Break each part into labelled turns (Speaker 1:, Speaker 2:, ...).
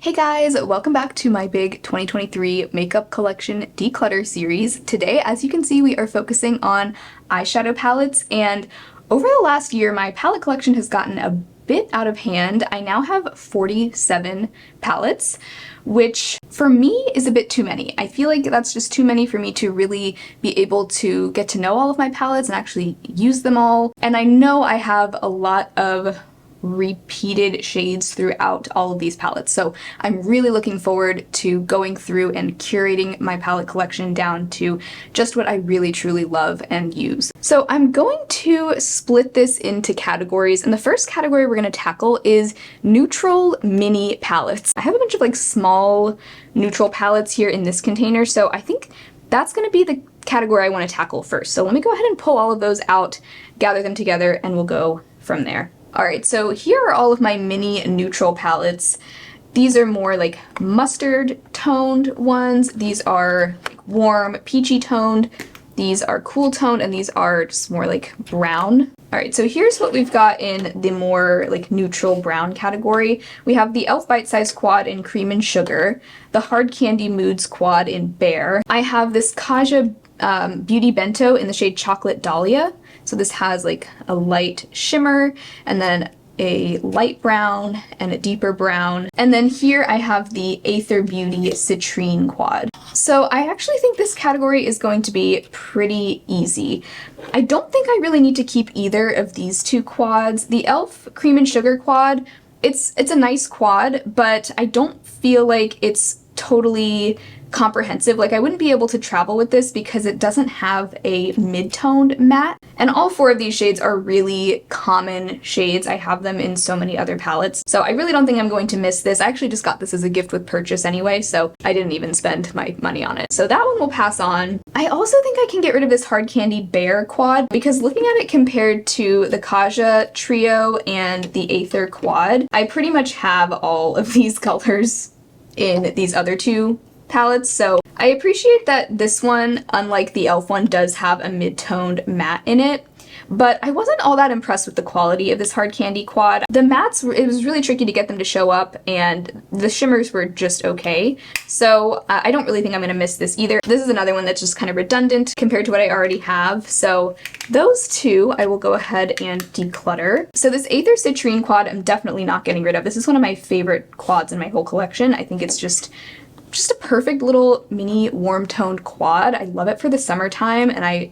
Speaker 1: Hey guys, welcome back to my big 2023 makeup collection declutter series. Today, as you can see, we are focusing on eyeshadow palettes, and over the last year, my palette collection has gotten a bit out of hand. I now have 47 palettes, which for me is a bit too many. I feel like that's just too many for me to really be able to get to know all of my palettes and actually use them all. And I know I have a lot of repeated shades throughout all of these palettes. So I'm really looking forward to going through and curating my palette collection down to just what I really truly love and use. So I'm going to split this into categories, and the first category we're going to tackle is neutral mini palettes. I have a bunch of like small neutral palettes here in this container, so I think that's going to be the category I want to tackle first. So let me go ahead and pull all of those out, gather them together, and we'll go from there. Alright, so here are all of my mini neutral palettes. These are more like mustard toned ones. These are like warm peachy toned. These are cool toned, and these are just more like brown. Alright, so here's what we've got in the more like neutral brown category. We have the e.l.f. Bite Size Quad in Cream and Sugar, the Hard Candy Moods Quad in Bear. I have this Kaja Beauty Bento in the shade Chocolate Dahlia. So this has like a light shimmer and then a light brown and a deeper brown. And then here I have the Aether Beauty Citrine Quad. So I actually think this category is going to be pretty easy. I don't think I really need to keep either of these two quads. The e.l.f. Cream and Sugar Quad, it's a nice quad, but I don't feel like it's totally comprehensive. Like, I wouldn't be able to travel with this because it doesn't have a mid-toned matte. And all four of these shades are really common shades. I have them in so many other palettes. So I really don't think I'm going to miss this. I actually just got this as a gift with purchase anyway, so I didn't even spend my money on it. So that one will pass on. I also think I can get rid of this Hard Candy Bear Quad because looking at it compared to the Kaja Trio and the Aether Quad, I pretty much have all of these colors in these other two palettes, so I appreciate that this one, unlike the e.l.f. one, does have a mid-toned matte in it, but I wasn't all that impressed with the quality of this Hard Candy Quad. The mattes, it was really tricky to get them to show up, and the shimmers were just okay, so I don't really think I'm going to miss this either. This is another one that's just kind of redundant compared to what I already have, so those two I will go ahead and declutter. So this Aether Citrine Quad I'm definitely not getting rid of. This is one of my favorite quads in my whole collection. I think it's just a perfect little mini warm toned quad. I love it for the summertime, and I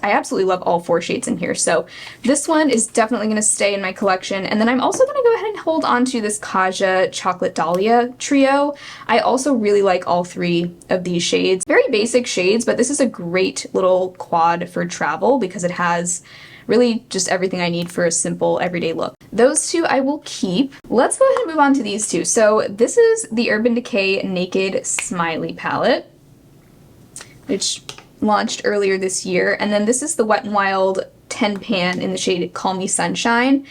Speaker 1: absolutely love all four shades in here. So this one is definitely going to stay in my collection. And then I'm also going to go ahead and hold on to this Kaja Chocolate Dahlia trio. I also really like all three of these shades. Very basic shades, but this is a great little quad for travel because it has really just everything I need for a simple everyday look. Those two I will keep. Let's go ahead and move on to these two. So this is the Urban Decay Naked Smiley palette, which launched earlier this year. And then this is the Wet n Wild 10 pan in the shade Call Me Sunshine.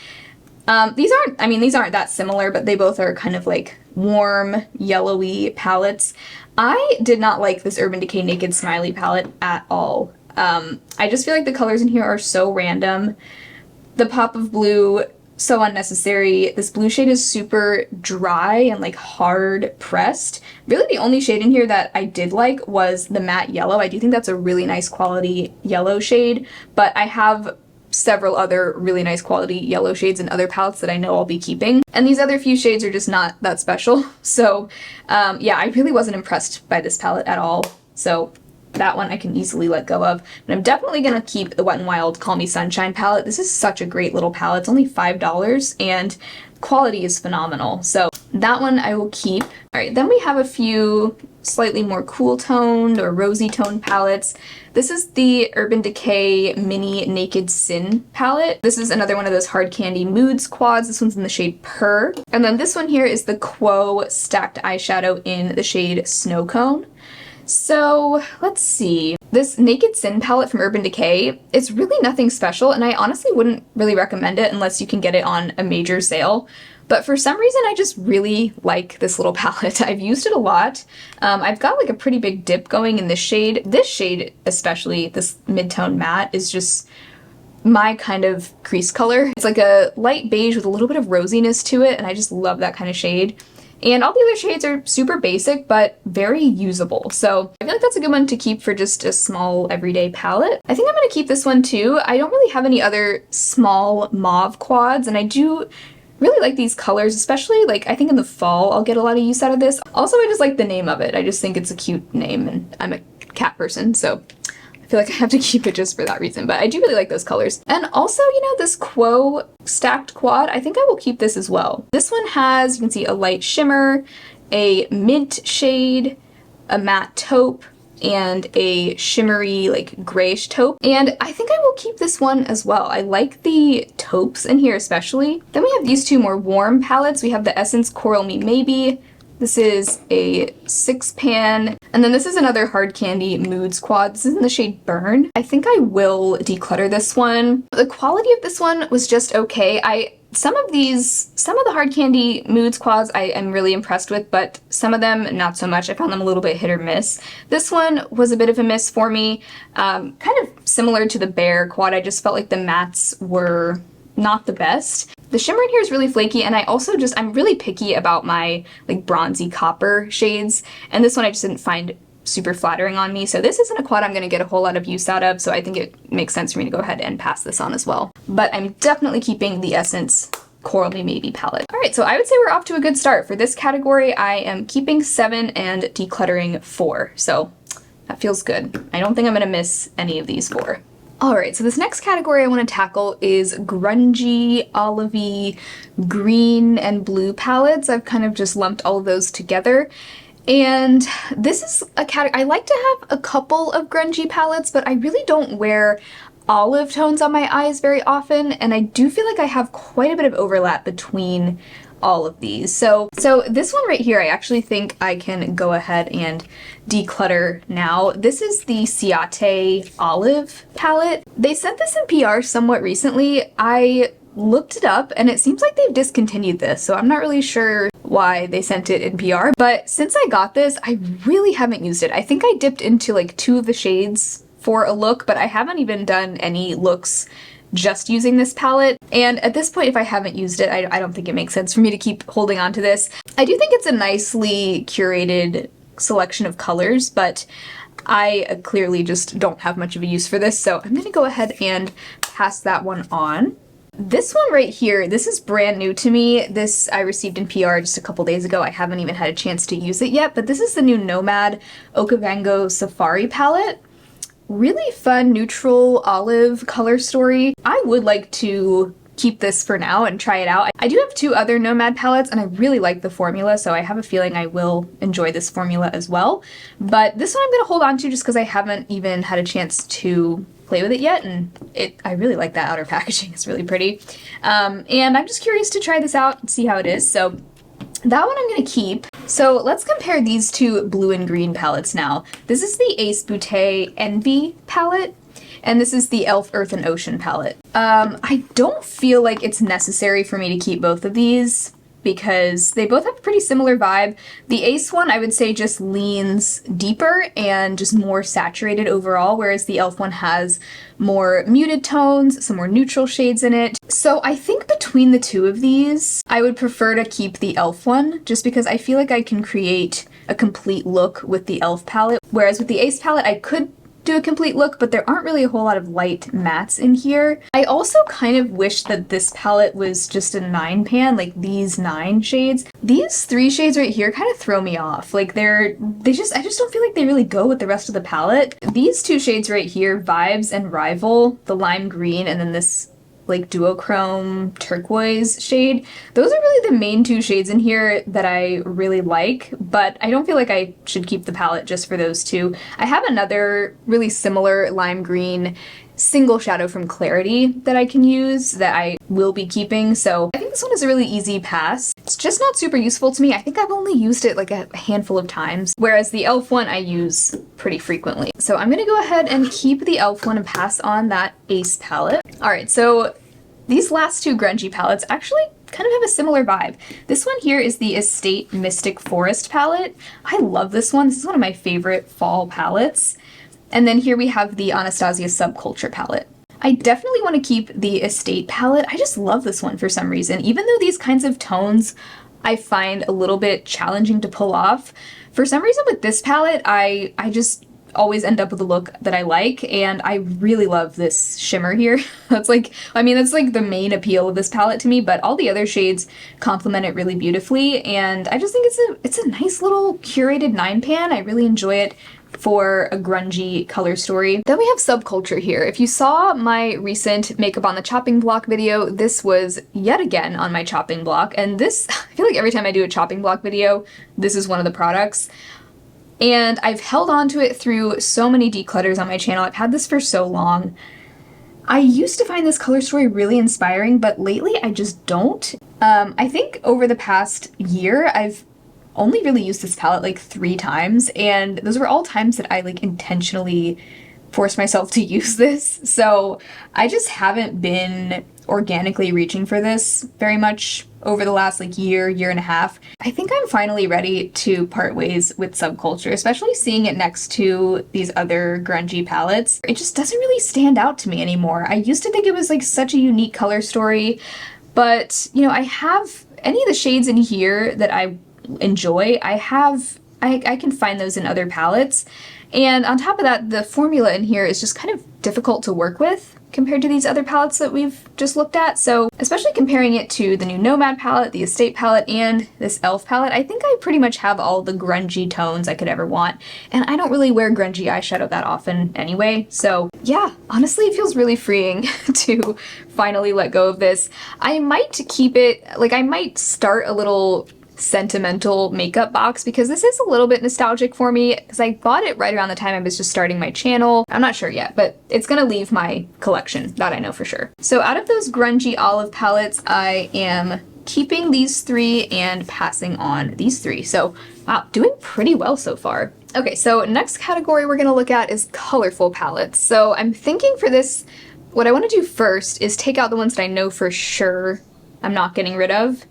Speaker 1: These aren't that similar, but they both are kind of like warm, yellowy palettes. I did not like this Urban Decay Naked Smiley palette at all. I just feel like the colors in here are so random. The pop of blue, so unnecessary. This blue shade is super dry and like hard pressed. Really the only shade in here that I did like was the matte yellow. I do think that's a really nice quality yellow shade, but I have several other really nice quality yellow shades in other palettes that I know I'll be keeping. And these other few shades are just not that special. So yeah, I really wasn't impressed by this palette at all. So that one I can easily let go of. But I'm definitely going to keep the Wet n Wild Call Me Sunshine palette. This is such a great little palette. It's only $5 and quality is phenomenal. So that one I will keep. Alright, then we have a few slightly more cool toned or rosy toned palettes. This is the Urban Decay Mini Naked Sin palette. This is another one of those Hard Candy Moods quads. This one's in the shade Purr. And then this one here is the Quo Stacked Eyeshadow in the shade Snow Cone. So let's see. This Naked Sin palette from Urban Decay, it's really nothing special, and I honestly wouldn't really recommend it unless you can get it on a major sale. But for some reason, I just really like this little palette. I've used it a lot. I've got like a pretty big dip going in this shade. This shade, especially, this mid-tone matte, is just my kind of crease color. It's like a light beige with a little bit of rosiness to it, and I just love that kind of shade. And all the other shades are super basic, but very usable. So I feel like that's a good one to keep for just a small everyday palette. I think I'm gonna keep this one too. I don't really have any other small mauve quads, and I do really like these colors, especially like I think in the fall I'll get a lot of use out of this. Also, I just like the name of it. I just think it's a cute name, and I'm a cat person, so I feel like I have to keep it just for that reason, but I do really like those colors. And also, you know, this Quo stacked quad, I think I will keep this as well. This one has, you can see, a light shimmer, a mint shade, a matte taupe, and a shimmery, like, grayish taupe. And I think I will keep this one as well. I like the taupes in here especially. Then we have these two more warm palettes. We have the Essence Coral Me Maybe. This is a 6-pan, and then this is another Hard Candy Moods quad. This is in the shade Burn. I think I will declutter this one. The quality of this one was just okay. Some of the Hard Candy Moods quads I am really impressed with, but some of them not so much. I found them a little bit hit or miss. This one was a bit of a miss for me. Kind of similar to the Bear quad. I just felt like the mattes were not the best. The shimmer in here is really flaky, and I'm really picky about my like bronzy copper shades, and this one I just didn't find super flattering on me, so this isn't a quad I'm going to get a whole lot of use out of, so I think it makes sense for me to go ahead and pass this on as well. But I'm definitely keeping the Essence Coral Me Maybe palette. Alright, so I would say we're off to a good start. For this category, I am keeping 7 and decluttering 4, so that feels good. I don't think I'm going to miss any of these 4. Alright, so this next category I want to tackle is grungy, olivey, green, and blue palettes. I've kind of just lumped all of those together. And this is a category, I like to have a couple of grungy palettes, but I really don't wear olive tones on my eyes very often, and I do feel like I have quite a bit of overlap between all of these. So this one right here, I actually think I can go ahead and declutter now. This is the Ciate Olive palette. They sent this in PR somewhat recently. I looked it up and it seems like they've discontinued this, so I'm not really sure why they sent it in PR, but since I got this, I really haven't used it. I think I dipped into like 2 of the shades for a look, but I haven't even done any looks just using this palette, and at this point, if I haven't used it, I don't think it makes sense for me to keep holding on to this. I do think it's a nicely curated selection of colors, but I clearly just don't have much of a use for this, so I'm gonna go ahead and pass that one on. This one right here, this is brand new to me. This I received in PR just a couple days ago. I haven't even had a chance to use it yet, but this is the new Nomad Okavango Safari palette. Really fun neutral olive color story. I would like to keep this for now and try it out. I do have 2 other Nomad palettes and I really like the formula, so I have a feeling I will enjoy this formula as well. But this one I'm going to hold on to just because I haven't even had a chance to play with it yet, and I really like that outer packaging. It's really pretty. And I'm just curious to try this out and see how it is. So that one I'm going to keep. So let's compare these 2 blue and green palettes now. This is the Ace Beauté Envy palette, and this is the e.l.f. Earth and Ocean palette. I don't feel like it's necessary for me to keep both of these because they both have a pretty similar vibe. The Ace one, I would say, just leans deeper and just more saturated overall, whereas the e.l.f. one has more muted tones, some more neutral shades in it. So I think between the 2 of these, I would prefer to keep the e.l.f. one, just because I feel like I can create a complete look with the e.l.f. palette, whereas with the Ace palette, I could do a complete look, but there aren't really a whole lot of light mattes in here. I also kind of wish that this palette was just a 9-pan, like these 9 shades. These 3 shades right here kind of throw me off. Like I just don't feel like they really go with the rest of the palette. These 2 shades right here, Vibes and Rival, the lime green, and then this like duochrome turquoise shade. Those are really the main 2 shades in here that I really like, but I don't feel like I should keep the palette just for those 2. I have another really similar lime green single shadow from Clarity that I can use that I will be keeping, so I think this one is a really easy pass. It's just not super useful to me. I think I've only used it like a handful of times, whereas the e.l.f. one I use pretty frequently. So I'm gonna go ahead and keep the e.l.f. one and pass on that Ace palette. Alright, so these last 2 grungy palettes actually kind of have a similar vibe. This one here is the Estate Mystic Forest palette. I love this one. This is one of my favorite fall palettes. And then here we have the Anastasia Subculture palette. I definitely want to keep the Estate palette. I just love this one for some reason. Even though these kinds of tones I find a little bit challenging to pull off. For some reason with this palette, I just always end up with a look that I like, and I really love this shimmer here. That's like, I mean, that's like the main appeal of this palette to me, but all the other shades complement it really beautifully, and I just think it's a nice little curated 9-pan. I really enjoy it for a grungy color story. Then we have Subculture here. If you saw my recent makeup on the chopping block video, this was yet again on my chopping block, and this, I feel like every time I do a chopping block video, this is one of the products. And I've held on to it through so many declutters on my channel. I've had this for so long. I used to find this color story really inspiring, but lately I just don't. I think over the past year, I've only really used this palette like 3 times, and those were all times that I like intentionally forced myself to use this. So I just haven't been organically reaching for this very much over the last like year and a half. I think I'm finally ready to part ways with Subculture, especially seeing it next to these other grungy palettes. It just doesn't really stand out to me anymore. I used to think it was like such a unique color story, but you know, I have any of the shades in here that I enjoy, I can find those in other palettes. And on top of that, the formula in here is just kind of difficult to work with compared to these other palettes that we've just looked at. So especially comparing it to the new Nomad palette, the Estate palette, and this e.l.f. palette, I think I pretty much have all the grungy tones I could ever want. And I don't really wear grungy eyeshadow that often anyway. So yeah, honestly, it feels really freeing to finally let go of this. I might keep it, like I might start a little sentimental makeup box because this is a little bit nostalgic for me because I bought it right around the time I was just starting my channel. I'm not sure yet, but it's gonna leave my collection, that I know for sure. So out of those grungy olive palettes, I am keeping these 3 and passing on these 3. So wow, doing pretty well so far. Okay, so next category we're gonna look at is colorful palettes. So I'm thinking for this, what I want to do first is take out the ones that I know for sure I'm not getting rid of,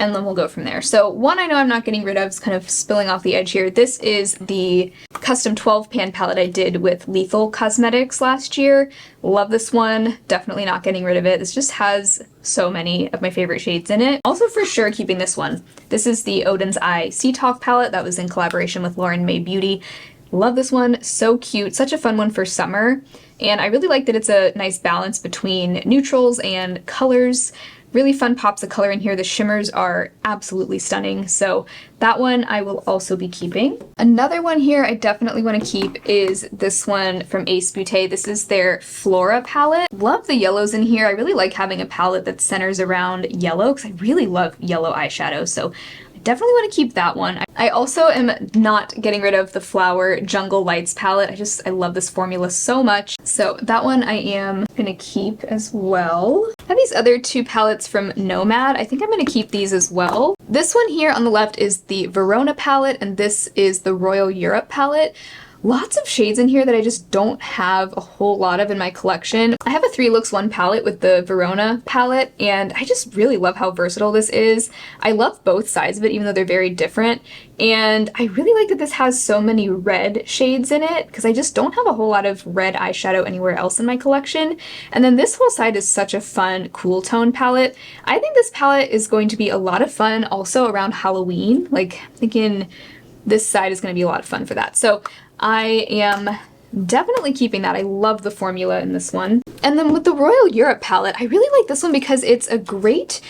Speaker 1: and then we'll go from there. So one I know I'm not getting rid of is kind of spilling off the edge here. This is the custom 12-pan palette I did with Lethal Cosmetics last year. Love this one, definitely not getting rid of it. This just has so many of my favorite shades in it. Also for sure keeping this one. This is the Odin's Eye Sea Talk palette that was in collaboration with Lauren May Beauty. Love this one, so cute, such a fun one for summer. And I really like that it's a nice balance between neutrals and colors. Really fun pops of color in here. The shimmers are absolutely stunning, so that one I will also be keeping. Another one here I definitely want to keep is this one from Ace Beauté. This is their Flora palette. Love the yellows in here. I really like having a palette that centers around yellow because I really love yellow eyeshadow, so I definitely want to keep that one. I also am not getting rid of the Flower Jungle Lights palette. I love this formula so much. So that one I am gonna keep as well. I have these other 2 palettes from Nomad. I think I'm gonna keep these as well. This one here on the left is the Verona palette, and this is the Royal Europe palette. Lots of shades in here that I just don't have a whole lot of in my collection. I have a 3 Looks 1 palette with the Verona palette, and I just really love how versatile this is. I love both sides of it, even though they're very different. And I really like that this has so many red shades in it, because I just don't have a whole lot of red eyeshadow anywhere else in my collection. And then this whole side is such a fun, cool tone palette. I think this palette is going to be a lot of fun also around Halloween. Like, I'm thinking this side is going to be a lot of fun for that. So I am definitely keeping that. I love the formula in this one. And then with the Royal Europe palette, I really like this one because it's a great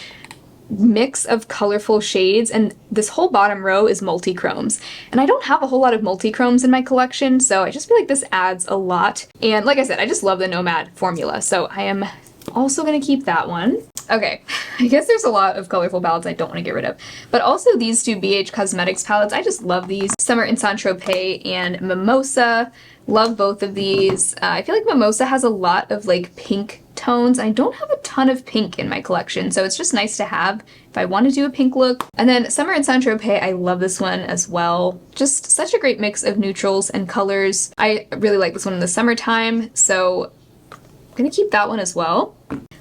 Speaker 1: mix of colorful shades, and this whole bottom row is multi-chromes. And I don't have a whole lot of multi-chromes in my collection, so I just feel like this adds a lot. And like I said, I just love the Nomad formula, so I am also gonna keep that one. Okay, I guess there's a lot of colorful palettes I don't want to get rid of. But also these 2 BH Cosmetics palettes, I just love these. Summer in Saint-Tropez and Mimosa. Love both of these. I feel like Mimosa has a lot of like pink tones. I don't have a ton of pink in my collection, so it's just nice to have if I want to do a pink look. And then Summer in Saint-Tropez, I love this one as well. Just such a great mix of neutrals and colors. I really like this one in the summertime, so I'm gonna keep that one as well.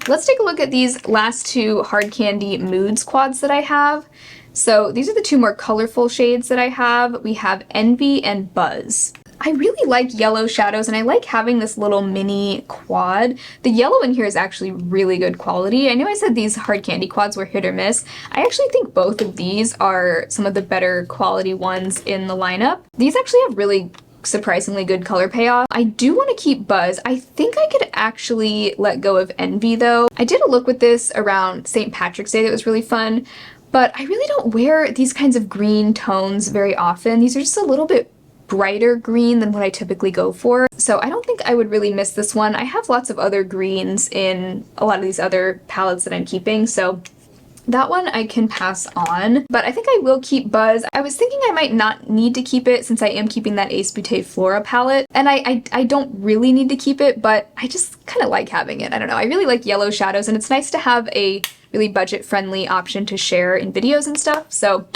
Speaker 1: Let's take a look at these last 2 Hard Candy Moods quads that I have. So these are the 2 more colorful shades that I have. We have Envy and Buzz. I really like yellow shadows and I like having this little mini quad. The yellow in here is actually really good quality. I know I said these hard candy quads were hit or miss. I actually think both of these are some of the better quality ones in the lineup. These actually have really surprisingly good color payoff. I do want to keep Buzz. I think I could actually let go of Envy though. I did a look with this around St. Patrick's Day that was really fun, but I really don't wear these kinds of green tones very often. These are just a little bit brighter green than what I typically go for. So I don't think I would really miss this one. I have lots of other greens in a lot of these other palettes that I'm keeping, so that one I can pass on, but I think I will keep Buzz. I was thinking I might not need to keep it since I am keeping that Ace Beauté Flora palette, and I don't really need to keep it, but I just kind of like having it. I don't know, I really like yellow shadows, and it's nice to have a really budget-friendly option to share in videos and stuff, so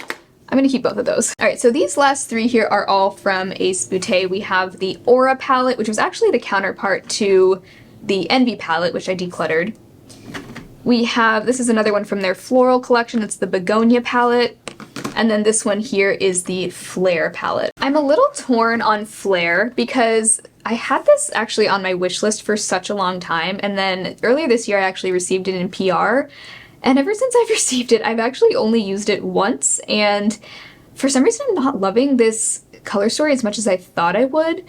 Speaker 1: I'm gonna keep both of those. All right, so these last three here are all from Ace Beauté. We have the Aura palette, which was actually the counterpart to the Envy palette, which I decluttered. We have, this is another one from their floral collection. It's the Begonia palette. And then this one here is the Flare palette. I'm a little torn on Flare because I had this actually on my wish list for such a long time. And then earlier this year, I actually received it in PR. And ever since I've received it, I've actually only used it once, and for some reason I'm not loving this color story as much as I thought I would,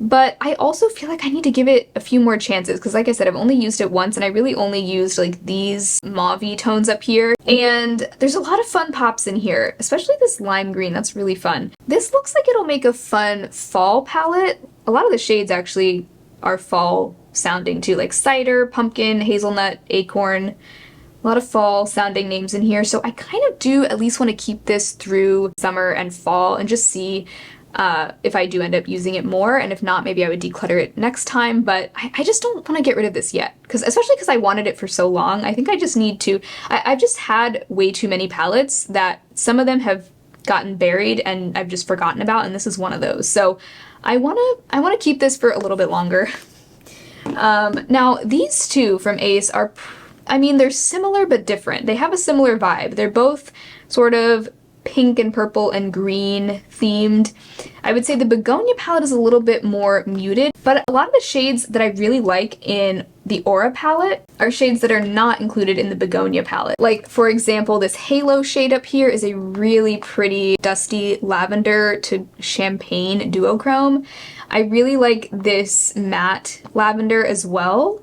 Speaker 1: but I also feel like I need to give it a few more chances, because like I said, I've only used it once, and I really only used like these mauve-y tones up here, and there's a lot of fun pops in here, especially this lime green. That's really fun. This looks like it'll make a fun fall palette. A lot of the shades actually are fall sounding too, like cider, pumpkin, hazelnut, acorn. A lot of fall sounding names in here, so I kind of do at least want to keep this through summer and fall and just see if I do end up using it more, and if not, maybe I would declutter it next time, but I just don't want to get rid of this yet, especially because I wanted it for so long. I think I just need to, I've just had way too many palettes that some of them have gotten buried and I've just forgotten about, and this is one of those. So I want to keep this for a little bit longer. Now these two from Ace are I mean, they're similar but different. They have a similar vibe. They're both sort of pink and purple and green themed. I would say the Begonia palette is a little bit more muted, but a lot of the shades that I really like in the Aura palette are shades that are not included in the Begonia palette. Like, for example, this Halo shade up here is a really pretty dusty lavender to champagne duochrome. I really like this matte lavender as well.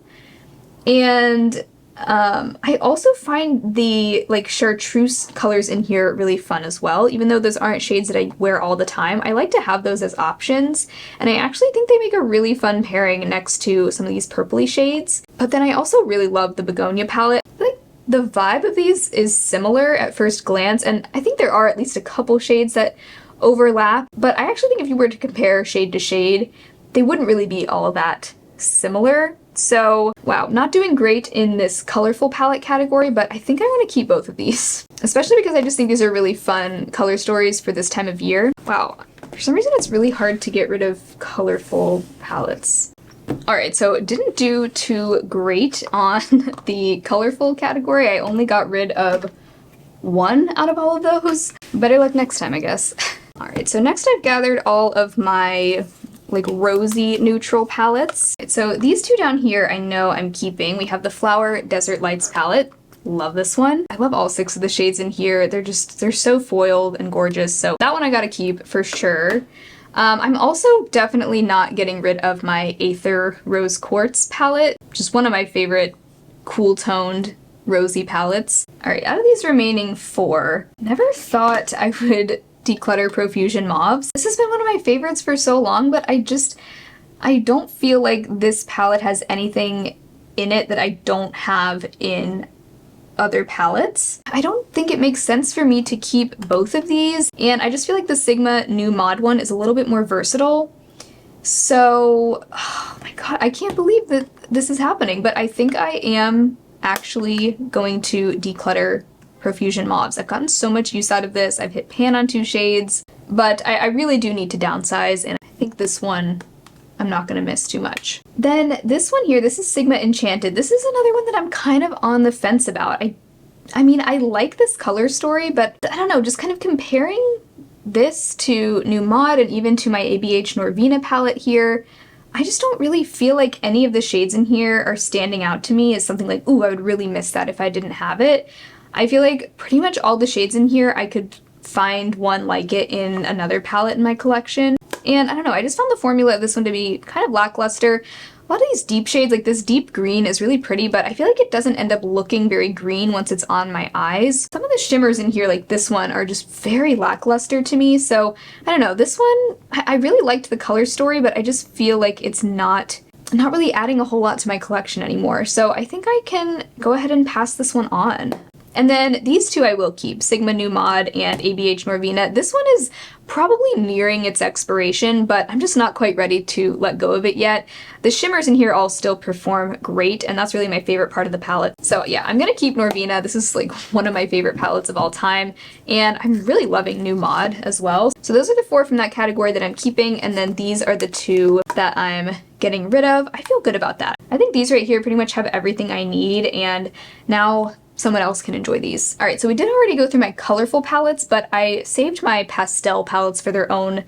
Speaker 1: And I also find the like chartreuse colors in here really fun as well, even though those aren't shades that I wear all the time. I like to have those as options, and I actually think they make a really fun pairing next to some of these purpley shades. But then I also really love the Begonia palette. I think the vibe of these is similar at first glance, and I think there are at least a couple shades that overlap, but I actually think if you were to compare shade to shade, they wouldn't really be all that similar. So, wow, not doing great in this colorful palette category, but I think I want to keep both of these. Especially because I just think these are really fun color stories for this time of year. Wow, for some reason it's really hard to get rid of colorful palettes. Alright, so it didn't do too great on the colorful category. I only got rid of one out of all of those. Better luck next time, I guess. Alright, so next I've gathered all of my like rosy neutral palettes. So these two down here I know I'm keeping. We have the Flower Desert Lights palette. Love this one. I love all 6 of the shades in here. They're so foiled and gorgeous. So that one I gotta keep for sure. I'm also definitely not getting rid of my Aether Rose Quartz palette, which is one of my favorite cool toned rosy palettes. Alright, out of these remaining 4, never thought I would declutter Profusion Mauves. This has been one of my favorites for so long, but I don't feel like this palette has anything in it that I don't have in other palettes. I don't think it makes sense for me to keep both of these, and I just feel like the Sigma New Mod one is a little bit more versatile. So, oh my god, I can't believe that this is happening, but I think I am actually going to declutter Profusion Mauves. I've gotten so much use out of this. I've hit pan on 2 shades, but I really do need to downsize, and I think this one I'm not gonna miss too much. Then this one here, this is Sigma Enchanted. This is another one that I'm kind of on the fence about. I mean, I like this color story, but I don't know, just kind of comparing this to New Mod and even to my ABH Norvina palette here, I just don't really feel like any of the shades in here are standing out to me as something like, ooh, I would really miss that if I didn't have it. I feel like pretty much all the shades in here, I could find one like it in another palette in my collection. And I don't know, I just found the formula of this one to be kind of lackluster. A lot of these deep shades, like this deep green is really pretty, but I feel like it doesn't end up looking very green once it's on my eyes. Some of the shimmers in here, like this one, are just very lackluster to me, so I don't know. This one, I really liked the color story, but I just feel like it's not really adding a whole lot to my collection anymore, so I think I can go ahead and pass this one on. And then these two I will keep, Sigma New Mod and ABH Norvina. This one is probably nearing its expiration, but I'm just not quite ready to let go of it yet. The shimmers in here all still perform great, and that's really my favorite part of the palette. So yeah, I'm gonna keep Norvina. This is like one of my favorite palettes of all time, and I'm really loving New Mod as well. So those are the 4 from that category that I'm keeping, and then these are the 2 that I'm getting rid of. I feel good about that. I think these right here pretty much have everything I need, and now someone else can enjoy these. All right, so we did already go through my colorful palettes, but I saved my pastel palettes for their own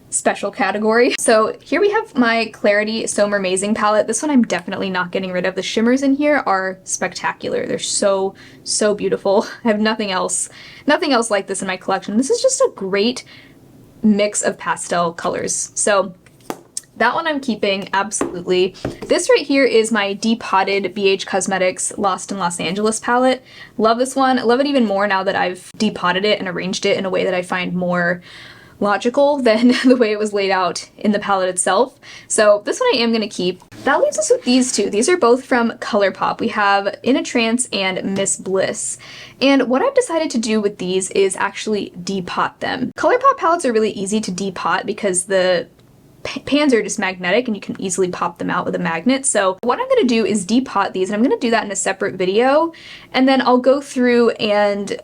Speaker 1: special category. So here we have my Clarity So Amazing palette. This one I'm definitely not getting rid of. The shimmers in here are spectacular. They're so, so beautiful. I have nothing else like this in my collection. This is just a great mix of pastel colors. So that one I'm keeping, absolutely. This right here is my depotted BH Cosmetics Lost in Los Angeles palette. Love this one. I love it even more now that I've depotted it and arranged it in a way that I find more logical than the way it was laid out in the palette itself. So this one I am going to keep. That leaves us with these 2. These are both from ColourPop. We have In a Trance and Miss Bliss. And what I've decided to do with these is actually depot them. ColourPop palettes are really easy to depot because the pans are just magnetic and you can easily pop them out with a magnet. So what I'm going to do is depot these, and I'm going to do that in a separate video, and then I'll go through and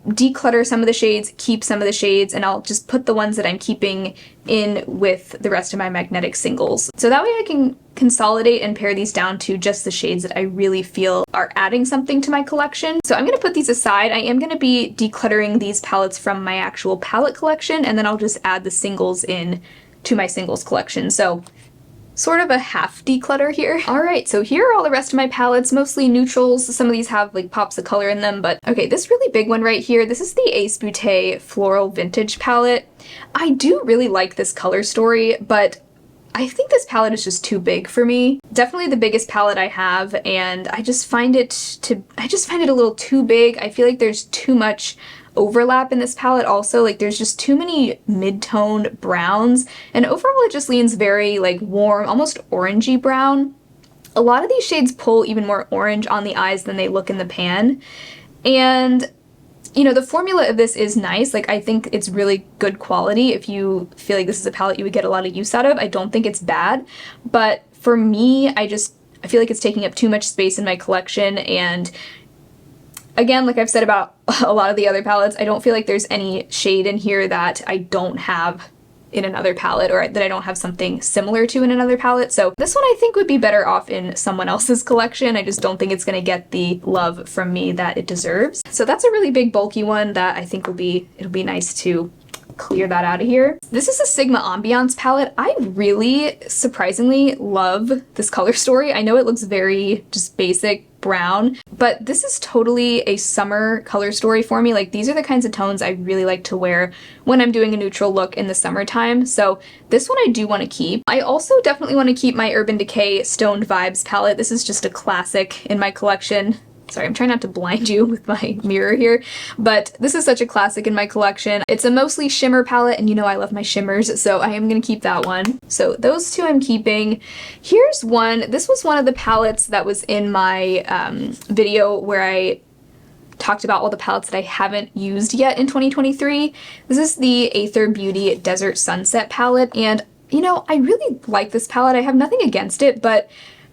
Speaker 1: declutter some of the shades, keep some of the shades, and I'll just put the ones that I'm keeping in with the rest of my magnetic singles. So that way I can consolidate and pare these down to just the shades that I really feel are adding something to my collection. So I'm going to put these aside. I am going to be decluttering these palettes from my actual palette collection, and then I'll just add the singles in to my singles collection. So sort of a half declutter here. All right, so here are all the rest of my palettes, mostly neutrals. Some of these have like pops of color in them, but okay, this really big one right here, this is the Ace Beauté Floral Vintage palette. I do really like this color story, but I think this palette is just too big for me. Definitely the biggest palette I have, and I just find it a little too big. I feel like there's too much overlap in this palette also. Like there's just too many mid-tone browns, and overall it just leans very like warm, almost orangey brown. A lot of these shades pull even more orange on the eyes than they look in the pan. And you know, the formula of this is nice. Like I think it's really good quality. If you feel like this is a palette you would get a lot of use out of, I don't think it's bad. But for me, I feel like it's taking up too much space in my collection, and again, like I've said about a lot of the other palettes, I don't feel like there's any shade in here that I don't have in another palette, or that I don't have something similar to in another palette. So this one I think would be better off in someone else's collection. I just don't think it's going to get the love from me that it deserves. So that's a really big bulky one that I think it'll be nice to clear that out of here. This is a Sigma Ambiance palette. I really surprisingly love this color story. I know it looks very just basic brown, but this is totally a summer color story for me. Like these are the kinds of tones I really like to wear when I'm doing a neutral look in the summertime. So this one I do want to keep. I also definitely want to keep my Urban Decay Stoned Vibes palette. This is just a classic in my collection. Sorry, I'm trying not to blind you with my mirror here, but this is such a classic in my collection. It's a mostly shimmer palette, and you know I love my shimmers, so I am going to keep that one. So those 2 I'm keeping. Here's one. This was one of the palettes that was in my video where I talked about all the palettes that I haven't used yet in 2023. This is the Aether Beauty Desert Sunset palette, and you know, I really like this palette. I have nothing against it, but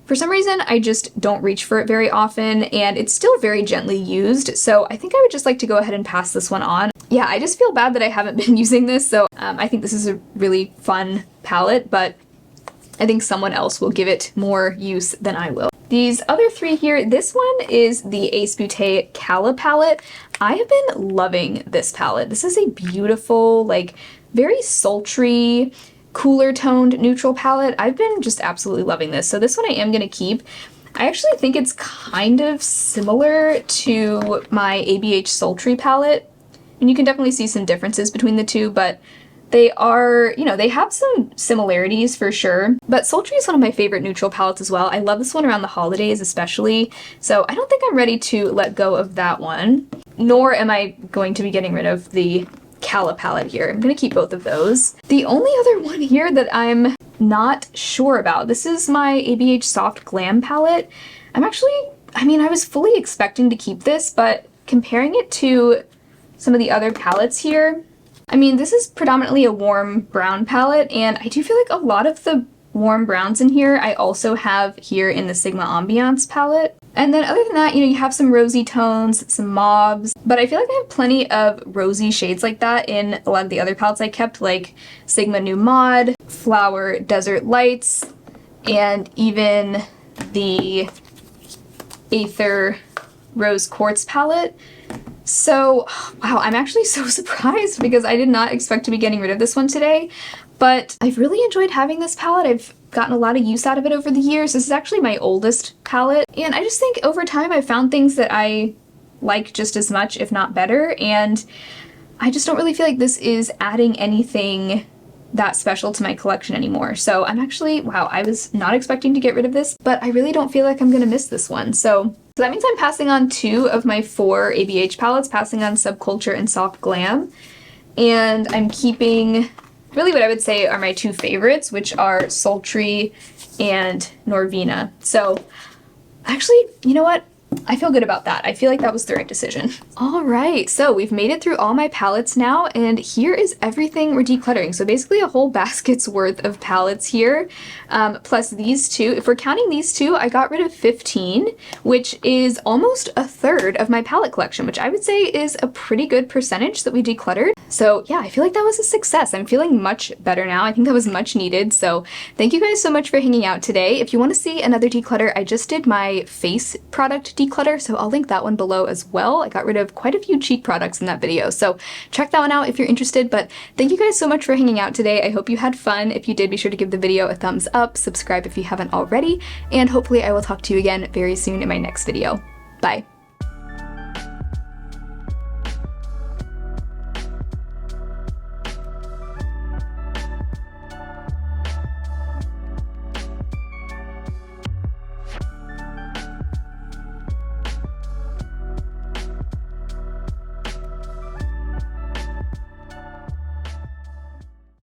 Speaker 1: for some reason, I just don't reach for it very often, and it's still very gently used, so I think I would just like to go ahead and pass this one on. Yeah, I just feel bad that I haven't been using this, so I think this is a really fun palette, but I think someone else will give it more use than I will. These other three here, this one is the Ace Beauté Cala palette. I have been loving this palette. This is a beautiful, like, very sultry, cooler toned neutral palette. I've been just absolutely loving this. So this one I am going to keep. I actually think it's kind of similar to my ABH Sultry palette. And you can definitely see some differences between the two, but they are, you know, they have some similarities for sure. But Sultry is one of my favorite neutral palettes as well. I love this one around the holidays especially. So I don't think I'm ready to let go of that one. Nor am I going to be getting rid of the Cala palette here. I'm going to keep both of those. The only other one here that I'm not sure about, this is my ABH Soft Glam palette. I was fully expecting to keep this, but comparing it to some of the other palettes here, I mean, this is predominantly a warm brown palette, and I do feel like a lot of the warm browns in here I also have here in the Sigma Ambiance palette. And then other than that, you know, you have some rosy tones, some mauves, but I feel like I have plenty of rosy shades like that in a lot of the other palettes I kept, like Sigma New Mod, Flower Desert Lights, and even the Aether Rose Quartz palette. So, wow, I'm actually so surprised because I did not expect to be getting rid of this one today, but I've really enjoyed having this palette. I've gotten a lot of use out of it over the years. This is actually my oldest palette, and I just think over time I've found things that I like just as much, if not better, and I just don't really feel like this is adding anything that special to my collection anymore. So I'm actually, wow, I was not expecting to get rid of this, but I really don't feel like I'm gonna miss this one. So that means I'm passing on 2 of my 4 ABH palettes, passing on Subculture and Soft Glam, and I'm keeping really what I would say are my 2 favorites, which are Sultry and Norvina. So actually, you know what? I feel good about that. I feel like that was the right decision. All right, so we've made it through all my palettes now, and here is everything we're decluttering. So basically a whole basket's worth of palettes here, plus these 2. If we're counting these 2, I got rid of 15, which is almost a third of my palette collection, which I would say is a pretty good percentage that we decluttered. So yeah, I feel like that was a success. I'm feeling much better now. I think that was much needed. So thank you guys so much for hanging out today. If you want to see another declutter, I just did my face product declutter, so I'll link that one below as well. I got rid of quite a few cheek products in that video, so check that one out if you're interested. But thank you guys so much for hanging out today. I hope you had fun. If you did, be sure to give the video a thumbs up, subscribe if you haven't already, and hopefully I will talk to you again very soon in my next video. Bye!